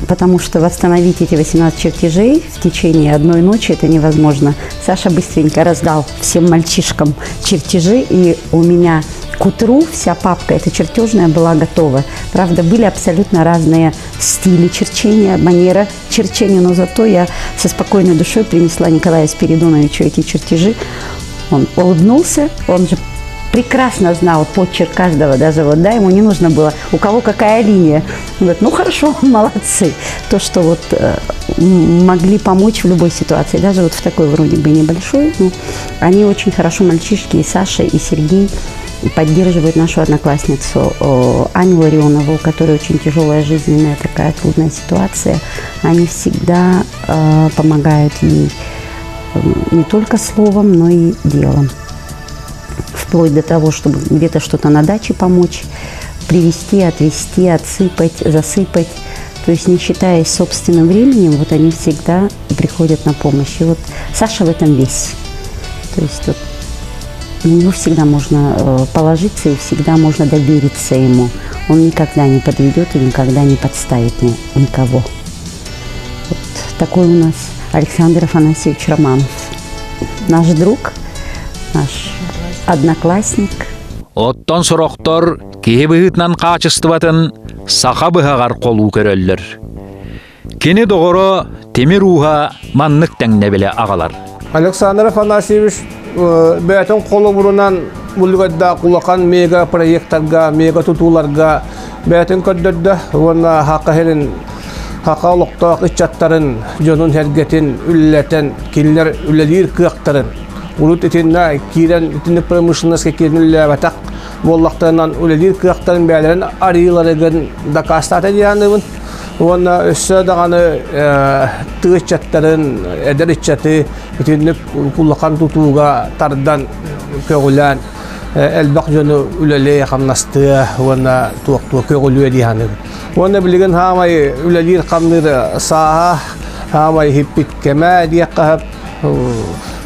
P: потому что восстановить эти 18 чертежей в течение одной ночи это невозможно. Саша быстренько раздал всем мальчишкам чертежи, и у меня к утру вся папка эта чертежная была готова. Правда, были абсолютно разные стили черчения, манера черчения, но зато я со спокойной душой принесла Николаю Спиридоновичу эти чертежи. Он улыбнулся, он же прекрасно знал почерк каждого, даже вот, да, ему не нужно было, у кого какая линия. Он говорит, ну хорошо, молодцы. То, что вот могли помочь в любой ситуации, даже вот в такой вроде бы небольшой, ну, они очень хорошо, мальчишки, и Саша, и Сергей, поддерживают нашу одноклассницу Аню Ларионову, у которой очень тяжелая жизненная такая трудная ситуация. Они всегда помогают ей не только словом, но и делом. Вплоть до того, чтобы где-то что-то на даче помочь, привезти, отвезти, отсыпать, засыпать. То есть, не считаясь собственным временем, вот они всегда приходят на помощь. И вот Саша в этом весь. То есть, вот, на него всегда можно положиться и всегда можно довериться ему. Он никогда не подведет и никогда не подставит никого. Вот такой у нас Александр Афанасьевич Романов. Наш друг, наш одноклассник.
A: Оттон сорохтор киһи быһытнан качестватын саха быһагар колу көрөллөр. Кини догоро темир уха маннык теңне беле агалар.
Q: Александр Афанасьевич бәтен колу бурунан булгадда кулакан мега проекттарга, мега тутуларга бәтен көддөрдө. Уна хакыһын хакалыктак ичаттарын, жонун хергетин, үллетен, киллер үлелир кыактарын. Улут этинна кирен итинник промышленностька кирнилля батак боллактарынан үлелир кыактарын бәлерин арыйларыгын дакастата дияныбын. Уна өссө даганы тыгычаттарын, эдериччаты итинник кулакан тутууга тардан көгүлән элбак жону үлеле камнасты, уна туактуу көгүлүө дияныбын. Уна билген хамай үлелир камныр саха, хамай хиппит кеме дияккахып.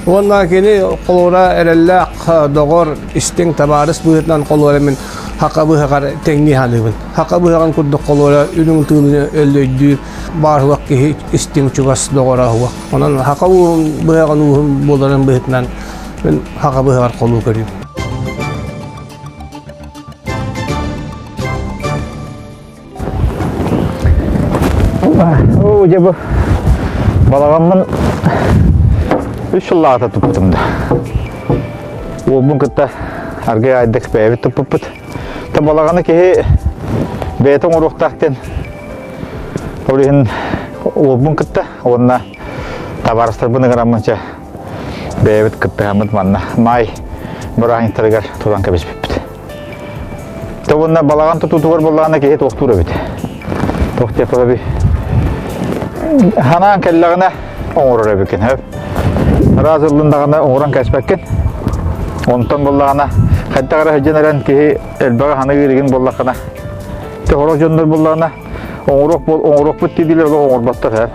Q: Уна кини колора эреллак догор истин табарыс быытнан колора мен хакабыгар теңни ханыбын. Хакабыган курдук колора үнүн тыны өллөйдүр бар вакки истин чугас догора хуа. Онан хакабыган ухун боларын быытнан мен хакабыгар колу көрүм.
C: О, жебе балагаммын 3 жылларда туптумда. Ол бүгүнкүтта аргы айдык бэбит туппут. Та балаганы ки бетон уруктактен. Олин ол бүгүнкүтта онна табарыстар быныграмынча бэбит кыттамыт манна май бурайын тыргар туран кебиспит. Та онна балаган тутугар балаганы ки токтура бит. Токтепа би Ханан келлегіне оңырыр өбекен. Разылындағына оңыран кәспәккен. Онтан боллағына қайттағыра хөдженерен кейі әлбәға ханы кереген боллақына. Теғырық жөндөр боллағына оңырық бұт дейділер оңыр баттар.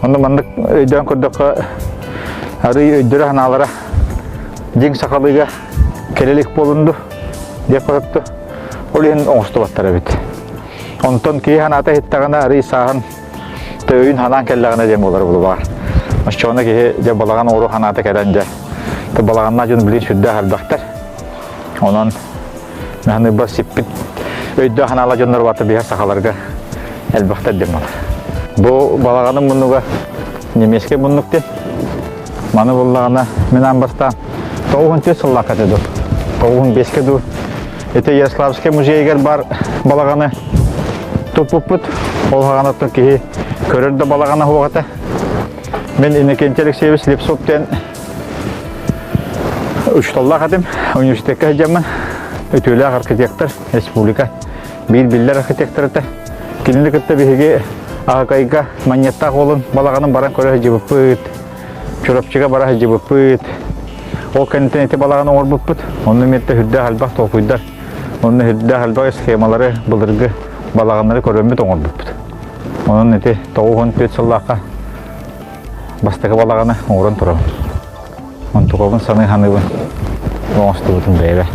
C: Онда мандық өйден көрдіққа әрі өйдері ханалара жең сақалыға келелік болынды деп қойыпты. Ол ең оңысты баттар өбет. Онтан кейі ханата хеттағына әрі сағын төөйін ханан келләгіне дем болар бұл бар. Ашчоны ке же балаган ору ханаты келенже. Те балаганна жон билин сүддә хәлбәхтәр. Онан мәне бас сиппит өйдә ханала жоннар баты бияр сахаларга әлбәхтәр дем болар. Бу балаганың мунуга немеске муннукте. Маны буллагана менән баста 9 жыллар катыды. 5-ке ду. Эте Ярославский музейгә бар балаганы топупут. Ол ханатын ки көрөрдө балагана хугата. Мен инекенчелик себес Лепсоптен Uçtolla kadım, üniversiteye hacamın. Ötüyle arkitektor, Respublika. Biller arkitektorda. Klinik ıtta bihege ağakayga manyatta olun, balağanın baran köre hacıbıpıt. Çorapçıga bara hacıbıpıt. O kententi balağanı orbıpıt. Onun mette hüdde halbaq topuydar. Onun hüdde halbaq schemaları bıldırgı balağanları körömbüt orbıpıt. Onun neti toğuğun petsallaka bastığı balağanı oğran turabın. Onun tuğabın sanı hanıbın. Oğustubutun beybe.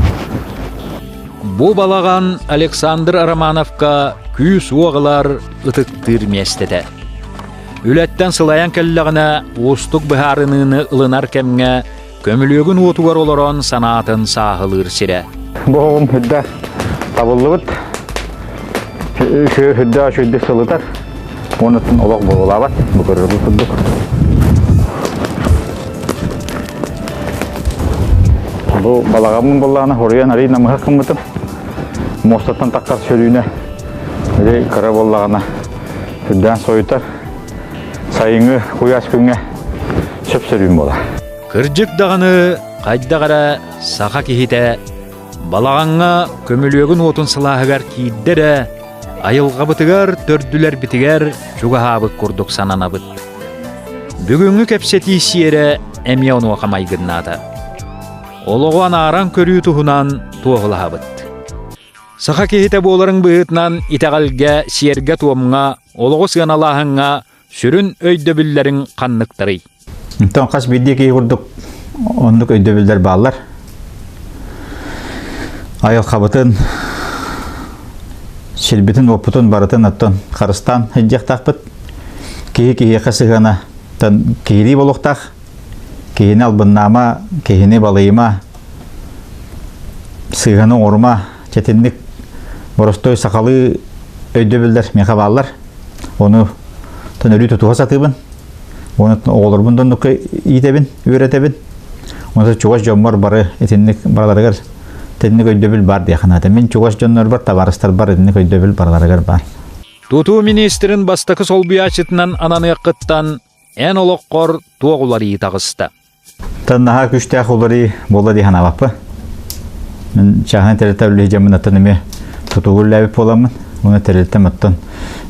A: Bu balağan Aleksandr Aramanovka küs oğular ıtıktır mestede. Ületten sılayan kellağına uustuk biharınını ılınar kemge kömülügün otugar oloron sanatın sağılır sire.
C: Bu oğum hüdde tabıllıbıt. Hüdde şüydü sılıtar. Onutun olaq boğulabat. Bu körür bulduk. Bu balağamın balağına horuyan arayı namıha kımıtım. Mostatan takkar sörüyüne. Böyle kara balağına hüdden soyutar. Sayını kuyas künge söp sörüyün bola.
A: Kırcık dağını qayda qara saqa kihite balağanğa kömülügün otun sılahıgar kiiddere ayılga bıtıgar tördüler bitiger çugahabık kurduk sananabıt. Бүгүнгү кепсети сиере эмие onu окамай гынната. Ологуан аран көрүү тухунан туогулабыт. Саха кехите боларын быытнан итагалга сиерге туомга ологу сыаналахыңга сүрүн өйдөбүллерин канныктырый.
C: Тон кас биддеки курдук ондук өйдөбүлдер баалар. Айыл кабытын шелбитин опутун барытын аттан Карыстан хыджактакпыт. Кии касыгана тан кири болохтак. Кийини албыннама, кийини балыйма. Сыганы орма, четинник боростой сакалы өйдөбүлдер мехабаллар. Onu tönörü tutuğa satыбын. Onu oğlurбун доннук итебин, үйрөтебин. Onu чугаш жоммор бары этинник бараларыгар. Тенник өйдөбүл бар дияханата. Мен чугаш жоннор бар, табарыстар бар, этинник өйдөбүл бараларыгар бар.
A: Тутуу министрин бастакы солбуячытынан ананы кыттан эн олоккор туогулары тагысты.
C: Таннаха күчтәк улары бола дихана баппы. Мен чахан теритәле җәмән атынымы тутугуллабы боламын. Оны терилтем аттан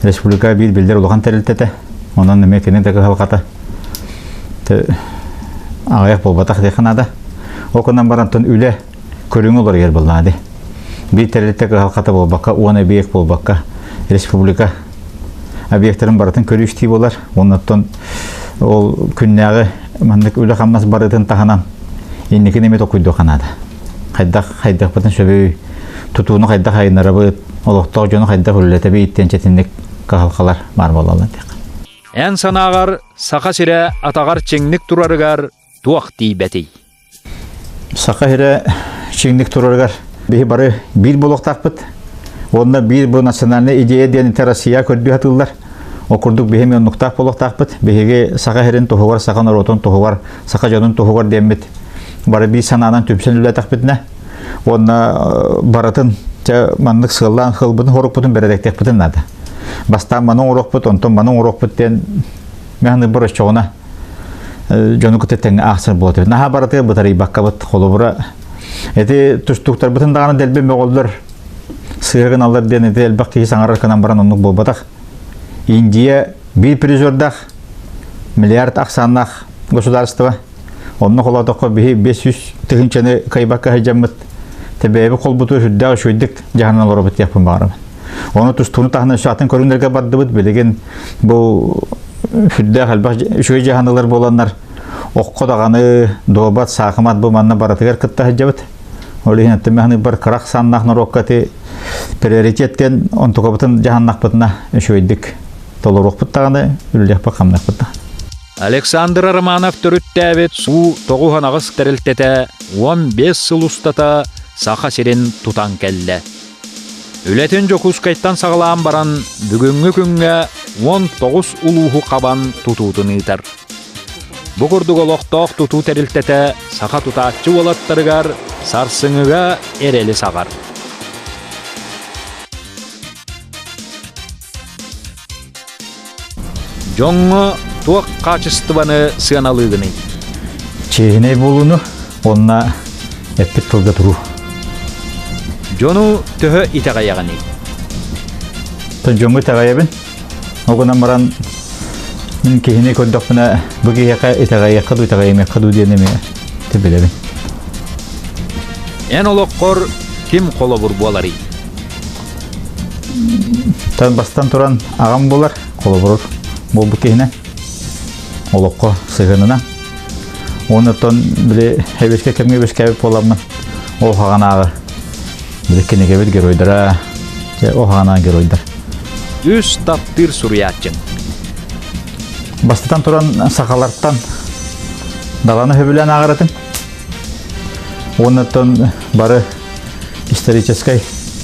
C: республика бир билдер улган терилтете. Онан неме кенен дәге халката. Аяк болбатак диханада. Окунан барантан үле көрүң улар ер булнады. Бир терилтеге халката болбакка, оны биек болбакка республика объектларын баратын көрүштүй болар. Оннан ол күннәге мандык үле хаммас барытын таханан иннеке неме токуйду ханада. Хайдак бутун сөбөй тутууну хайдак хайнарабы олоктоо жону хайдак үлетеби иттен четинник кахалкалар бар болалар.
A: Эн санагар сака сире атагар чеңник турарыгар туакти бетей.
C: Сака сире чеңник турарыгар бихи бары бир болоктакпыт. Онда бир бу национальный идея ден Россия көрдү хатылдар. Окурдук бихеми оннуктак болоктакпыт. Бихиге сака херин тухугар, сака наротон тухугар, сака жонун тухугар дембит. Бары би сананан түпсен үлетакпытна. Онда баратын мандык сыллан хылбытын хорукпутун бередектекпытын нада. Бастан манын урокпут, онтон манын урокпут ден механы бұрыш чоғына жону күтеттен ақсыр болотыр. Наха бараты бұтары баққабыт қолыбыра. Эти түштуктар бұтын дағаны дәлбен меғолдар сығырғын алар ден эти әлбақ кейі саңарар канан баран оннық болбатақ. Индия бир призордақ миллиард ақсаннақ государство. Онны қоладыққа бихи 500 тығынчаны кайбаққа хайжаммыт. Тебеби қол бұты жүддағы шөйдік жағынан орабыт яқпын бағарам. Оны тұстуыны тағынан шатын көріңдерге барды бұд білеген бұл жүддағы әлбақ шөй жағанылар боланлар оққы дағаны доғбат сақымат бұл манна баратығар күтті хайжабыт. Олеген әтті мәхіні бір қырақ саннақнар оққаты приоритеттен онтуға бұтын жағаннақ бұтына шөйдік толыр оқпыт тағаны үлілек бұл қамнақ бұтына.
A: Александр Романов төрүттәбет су тоғуған ағыз тәрілтеті 15 сыл ұстата сақа сирен тутан кәлді. Үлетін жокус кайттан сағылаан баран бүгінгі күнге 19 улуғы қабан тұтуытын ұйтар. Бұқырдық олықтақ тұту тәрілтеті сақа тұтатчы олаттырғар сарсыңыға әрелі сағар. Жоңы туақ қачыстыбаны сыаналығыны.
C: Чейіне болуны, онына
R: эппит тылга туру.
A: Жону төһө итагаяғаны.
R: Жоңғы тағайабын. Оғынан маран мен кейіне көндіқпіна бүгі яқа итағайаққа ду итағайымаққа ду денеме тепелебін.
A: Эн олыққор ким қолы бұр болары?
R: Тан бастан туран ағам болар, қолы бұрыр. Бол бұл кейіне олыққо сығынына. Оны тон біле әбешке кемге бешке әбіп боламын. Ол қаған ағы. Біле кенеге біл геройдара. Ол қаған ағы геройдар.
A: Үс таптыр сұруятчын.
R: Бастан туран сақаларттан даланы хөбілен ағыратын. Оны тон бары историческай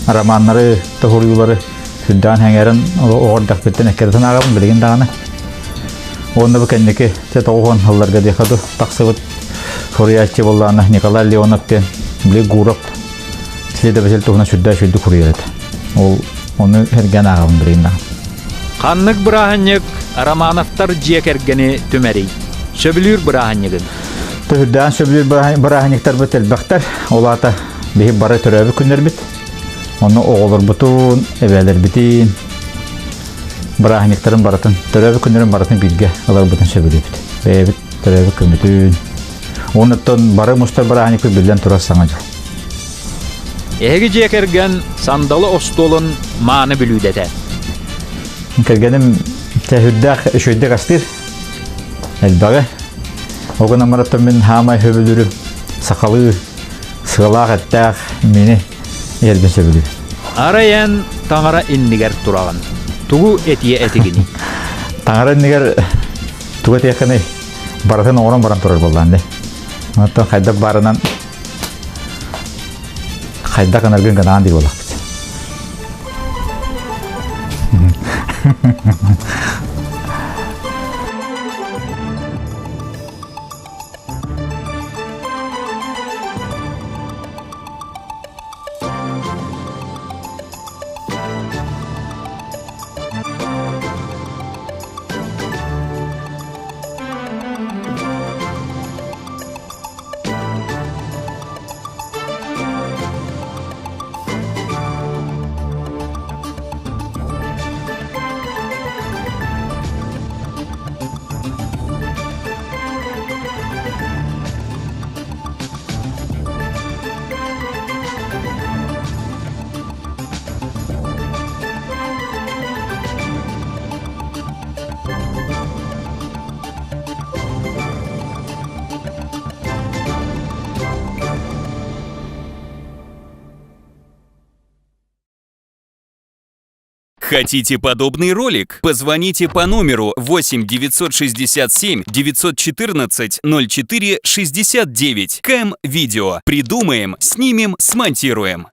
R: романнары, тұғырюлары сүрдан әңерін оғырдақ беттен әкерден ағабын білген дағаны. Оны бұл кәнеке тет оғын ғылларға дейқаду тақсығыт Фуриятчы болланы Николай Леоновтен біле ғурап тіледі бәсел тұғына сүрді күрейеледі. Ол оны әрген ағабын білген дағын.
A: Қаннық бұрағынек Романовтар жекергені түмәрей. Сөбілір бұрағынегін.
R: Түрден сөбілір бұрағынектар бұт әлбәқтар. Олата бейіп бары түрәбі күнер біт. Оны оғылыр бұтын, әбәлер бітін. Бұрағынектарын баратын, түрәбі күнерін баратын білге алар бұтын сөбілі біт. Бәйбіт түрәбі күмітін. Оныттан бары мұстар бұрағынекті білден тұрас саңа жыл.
A: Әгі жекерген сандалы остолын маны білудеті.
R: Кергенім тәхүрдәқ үшөйдек астыр. Әлбәғі. Оғын амараттан мен хамай хөбілірім. Сақалы, сығылақ әттәқ мені ербен сөбілі.
A: Араян таңара иннігер тұрағын. Тугу әтие әтігіні.
R: Таңара иннігер туға тияқыны баратын оғыран баран тұрар болғанды. Оңаттан қайдақ барынан қайдақ анарген ғанаған дей болақ.
S: Хотите подобный ролик? Позвоните по номеру 8 967 914 04 69. КМ Видео. Придумаем, снимем, смонтируем.